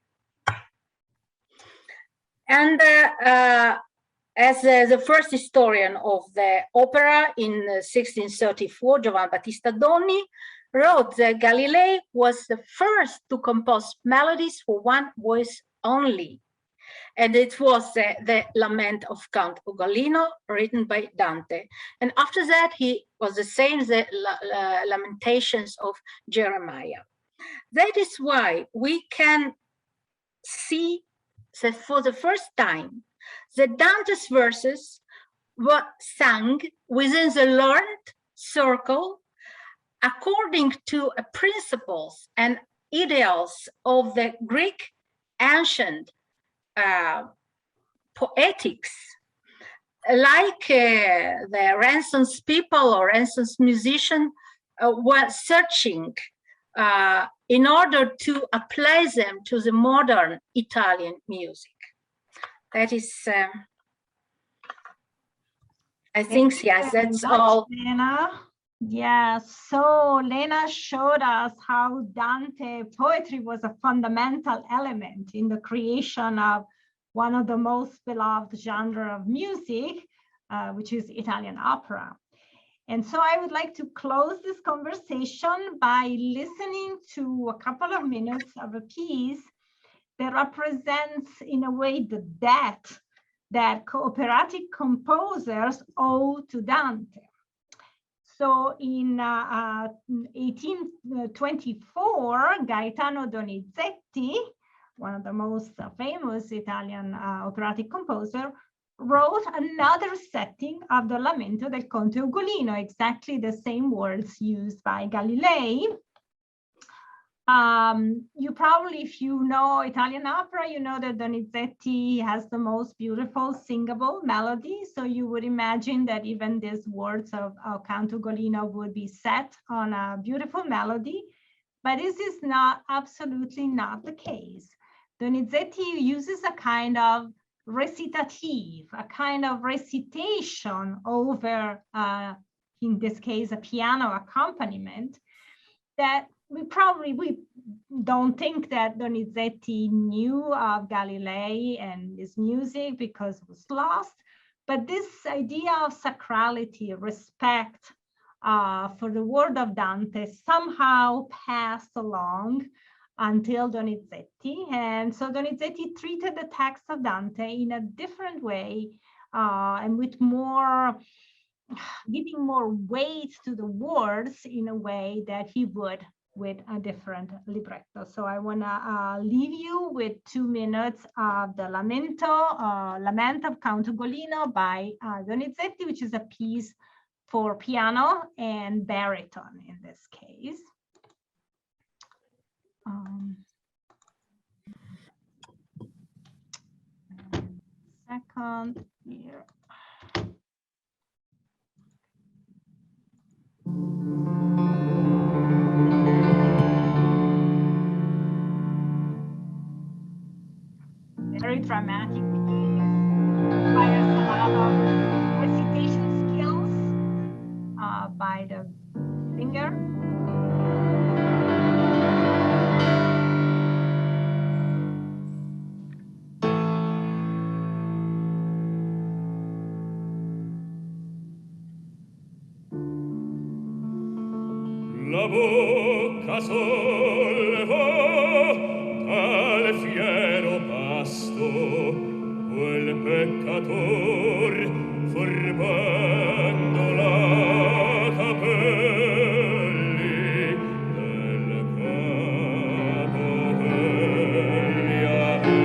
And as the first historian of the opera in 1634, Giovan Battista Doni, wrote that Galilei was the first to compose melodies for one voice only. And it was the Lament of Count Ugolino, written by Dante. And after that, he was the same, the Lamentations of Jeremiah. That is why we can see that for the first time, the Dante's verses were sung within the learned circle according to principles and ideals of the Greek ancient poetics, like the Renaissance people or Renaissance musicians were searching in order to apply them to the modern Italian music. That is, I think, yes, that's all. Elena. Yes, so Lena showed us how Dante poetry was a fundamental element in the creation of one of the most beloved genre of music, which is Italian opera. And so I would like to close this conversation by listening to a couple of minutes of a piece that represents, in a way, the debt that operatic composers owe to Dante. So in 1824, Gaetano Donizetti, one of the most famous Italian operatic composer, wrote another setting of the Lamento del Conte Ugolino, exactly the same words used by Galilei. You probably, if you know Italian opera, you know that Donizetti has the most beautiful singable melody. So you would imagine that even these words of Canto Golino would be set on a beautiful melody, but this is not, absolutely not the case. Donizetti uses a kind of recitative, a kind of recitation over, in this case, a piano accompaniment that we don't think that Donizetti knew of Galilei and his music because it was lost, but this idea of sacrality, respect for the word of Dante somehow passed along until Donizetti. And so Donizetti treated the text of Dante in a different way and with more, giving more weight to the words in a way that he would with a different libretto. So I want to leave you with 2 minutes of the Lament of Count Golino by Donizetti, which is a piece for piano and baritone in this case. Second here. Very dramatic piece, requires a lot of recitation skills by the singer. La bocca sollevò tale fiero pasto, quel peccator furbando la capelli del capo che gli avea di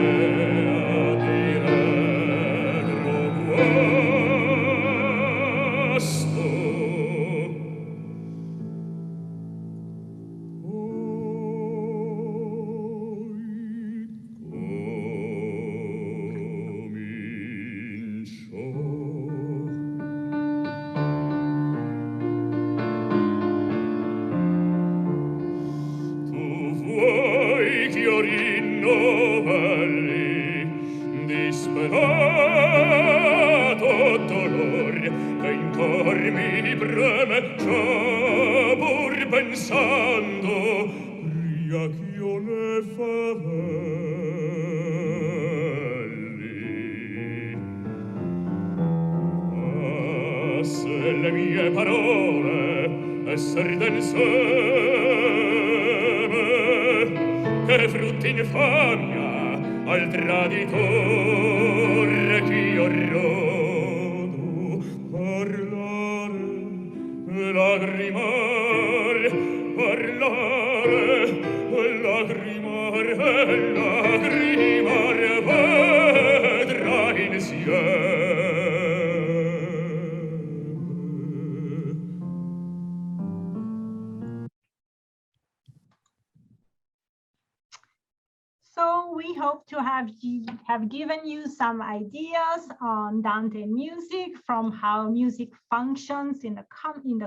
negro guasto. Disperato dolor che in cor mi preme, già pur pensando riach'io le favelli. Ah, se le mie parole esser del seme che frutti infamia al traditore ch'io rodo, parlare, lagrimar, parlare, lagrimar, lagrimar, vedrà insieme. So we hope to have given you some ideas on Dante music, from how music functions in the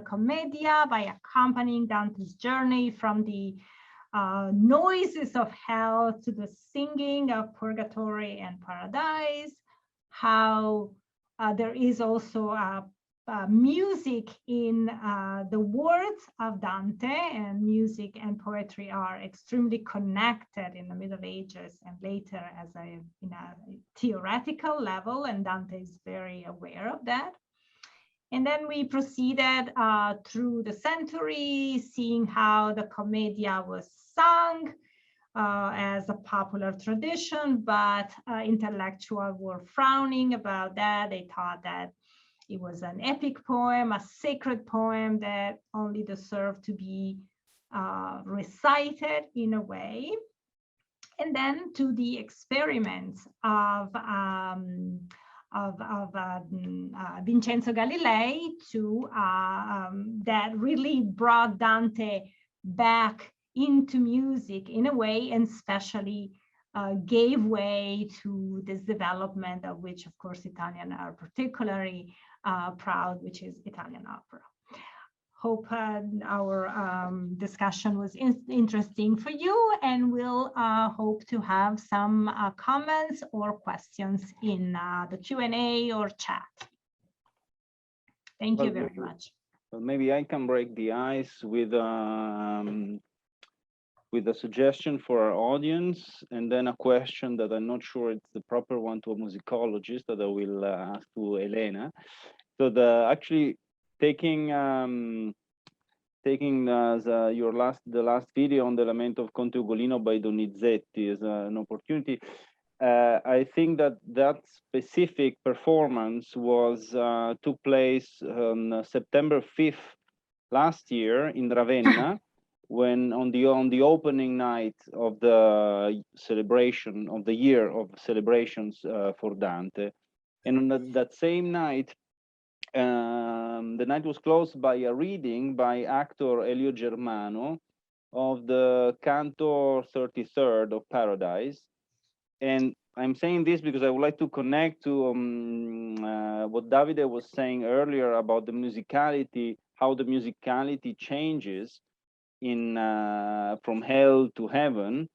Commedia by accompanying Dante's journey from the noises of hell to the singing of purgatory and paradise, how there is also a music in the words of Dante, and music and poetry are extremely connected in the Middle Ages and later as in a theoretical level, and Dante is very aware of that. And then we proceeded through the century, seeing how the Commedia was sung as a popular tradition, but intellectuals were frowning about that. They thought that it was an epic poem, a sacred poem that only deserved to be recited in a way. And then to the experiments of Vincenzo Galilei that really brought Dante back into music in a way, and especially gave way to this development of which, of course, Italians are particularly proud, which is Italian opera. Hope our discussion was interesting for you, and we'll hope to have some comments or questions in the Q&A or chat. Thank you very much. Well, maybe I can break the ice with a suggestion for our audience, and then a question that I'm not sure it's the proper one to a musicologist that I will ask to Elena. So actually taking the last video on the Lament of Conte Golino by Donizetti as an opportunity. I think that specific performance took place on September 5th last year in Ravenna, when on the opening night of the celebration of the year of celebrations for Dante. And on that same night, the night was closed by a reading by actor Elio Germano of the Canto 33rd of Paradise. And I'm saying this because I would like to connect to what Davide was saying earlier about the musicality, how the musicality changes from hell to heaven.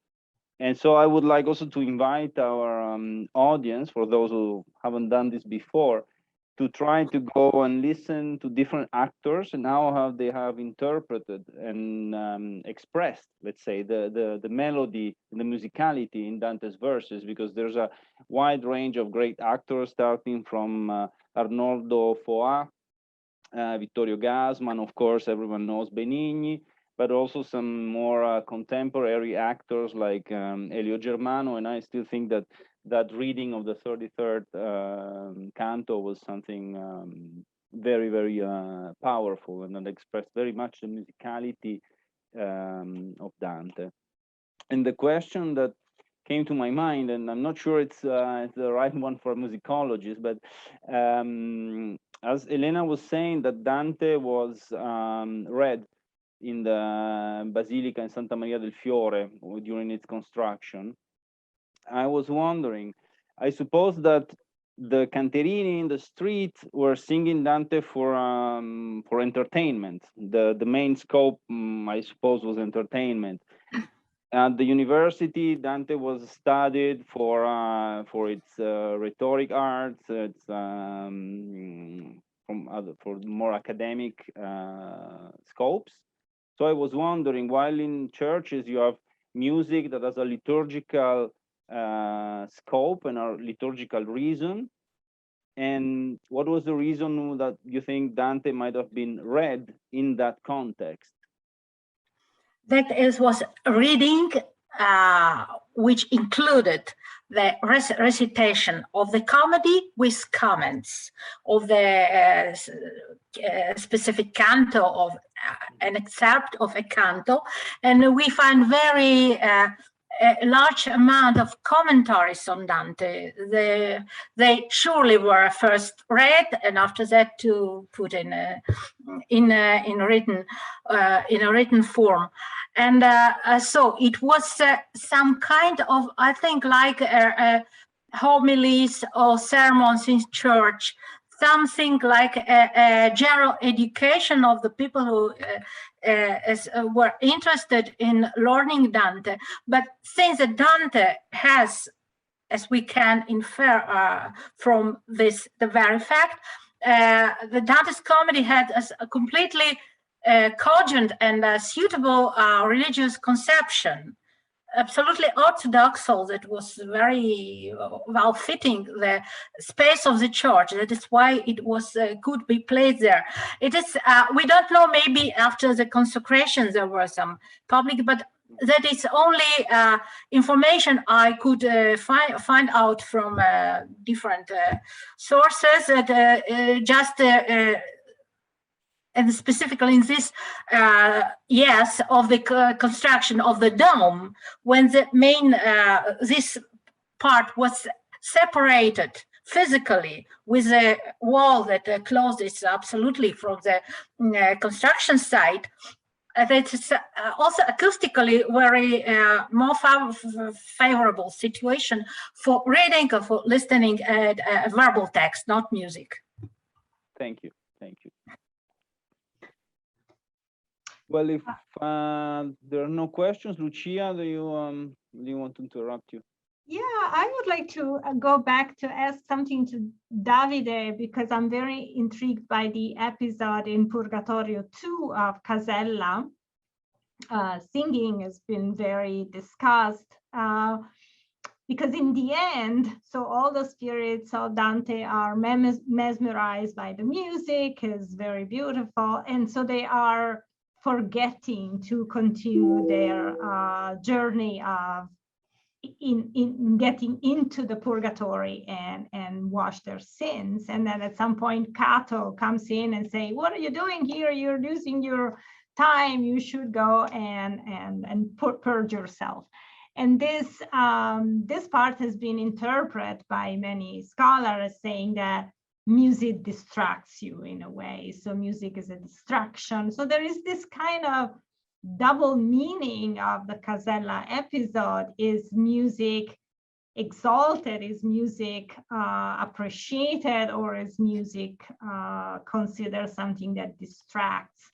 And so I would like also to invite our audience, for those who haven't done this before, to try to go and listen to different actors and how they have interpreted and expressed, let's say, the melody and the musicality in Dante's verses, because there's a wide range of great actors, starting from Arnoldo Foà, Vittorio Gassman, of course, everyone knows Benigni, but also some more contemporary actors like Elio Germano. And I still think that reading of the 33rd canto was something very, very powerful, and that expressed very much the musicality of Dante. And the question that came to my mind, and I'm not sure it's the right one for a musicologist, but as Elena was saying, that Dante was read in the Basilica in Santa Maria del Fiore during its construction. I was wondering, I suppose that the canterini in the street were singing Dante for entertainment. The main scope, I suppose, was entertainment. At the university, Dante was studied for its rhetoric arts, for more academic scopes. So I was wondering, while in churches you have music that has a liturgical scope and a liturgical reason, and what was the reason that you think Dante might have been read in that context? That was a reading which included the recitation of the comedy with comments of the specific canto, of an excerpt of a canto, and we find very a large amount of commentaries on Dante. They surely were first read, and after that to put in a written form. And so it was some kind of, I think, like homilies or sermons in church, something like a general education of the people who were interested in learning Dante. But since Dante has, as we can infer from this, the very fact, the Dante's comedy had a completely cogent and suitable religious conception, absolutely orthodox, so that was very well fitting the space of the church. That is why it was could be played there. It is we don't know, maybe after the consecration there were some public, but that is only information I could find out from different sources, that just and specifically in this yes, of the construction of the dome, when the main this part was separated physically with a wall that closed it absolutely from the construction site. That is also acoustically very more favorable situation for reading or for listening at verbal text, not music. Thank you. Thank you. Well, if there are no questions, Lucia, do you want to interrupt you? Yeah, I would like to go back to ask something to Davide, because I'm very intrigued by the episode in Purgatorio 2 of Casella. Singing has been very discussed, because in the end, so all the spirits of Dante are mesmerized by the music, is very beautiful, and so they are forgetting to continue their journey of in getting into the purgatory and wash their sins. And then at some point Cato comes in and say, what are you doing here? You're losing your time. You should go and purge yourself. And this this part has been interpreted by many scholars as saying that music distracts you in a way. So music is a distraction. So there is this kind of double meaning of the Casella episode. Is music exalted? Is music appreciated? Or is music considered something that distracts?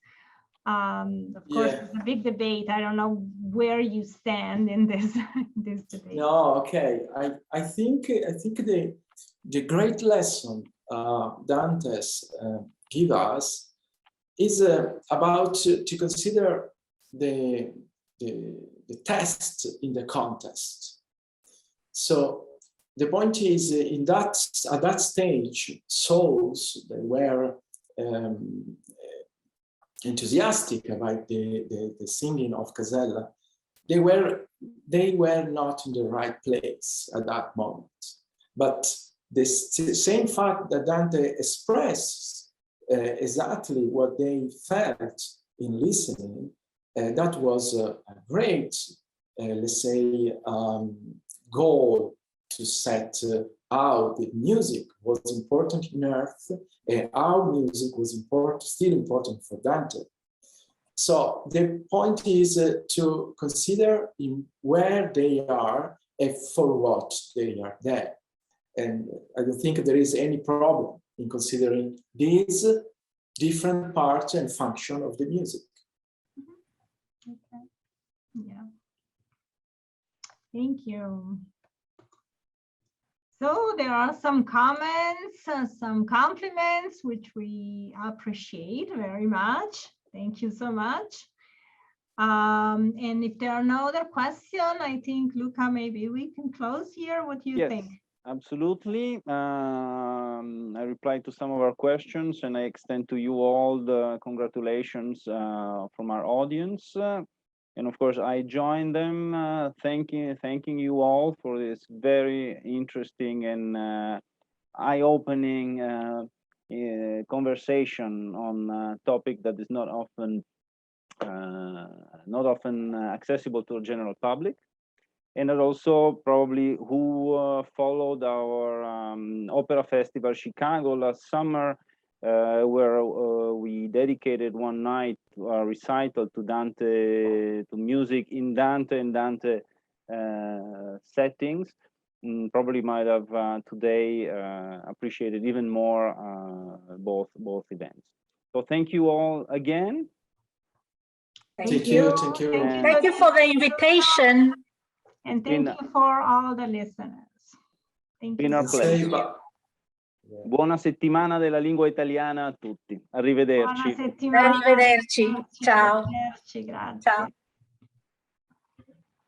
Of course, it's a big debate. I don't know where you stand in this this debate. No, okay. I think the great lesson Dante's give us is about to consider the test in the contest. So the point is, in that at that stage, souls that were enthusiastic about the singing of Casella, they were not in the right place at that moment. But the same fact that Dante expresses exactly what they felt in listening, that was a great, let's say, goal to set how the music was important in earth, and how music was still important for Dante. So the point is to consider where they are and for what they are there. And I don't think there is any problem in considering these different parts and function of the music. Okay. Yeah. Thank you. So there are some comments, some compliments, which we appreciate very much. Thank you so much. And if there are no other questions, I think, Luca, maybe we can close here. What do you think? Absolutely. I replied to some of our questions, and I extend to you all the congratulations from our audience. And of course, I join them thanking you all for this very interesting and eye-opening conversation on a topic that is not often accessible to the general public. And also probably who followed our Opera Festival Chicago last summer, where we dedicated one night a recital to Dante, to music in Dante and Dante settings, probably might have today appreciated even more both events. So thank you all again. Thank you. Thank you for the invitation. And thank you for all the listeners. Thank you. Been our pleasure. Buona settimana della lingua italiana a tutti. Arrivederci. Buona settimana. Arrivederci. Ciao. Arrivederci, grazie. Ciao.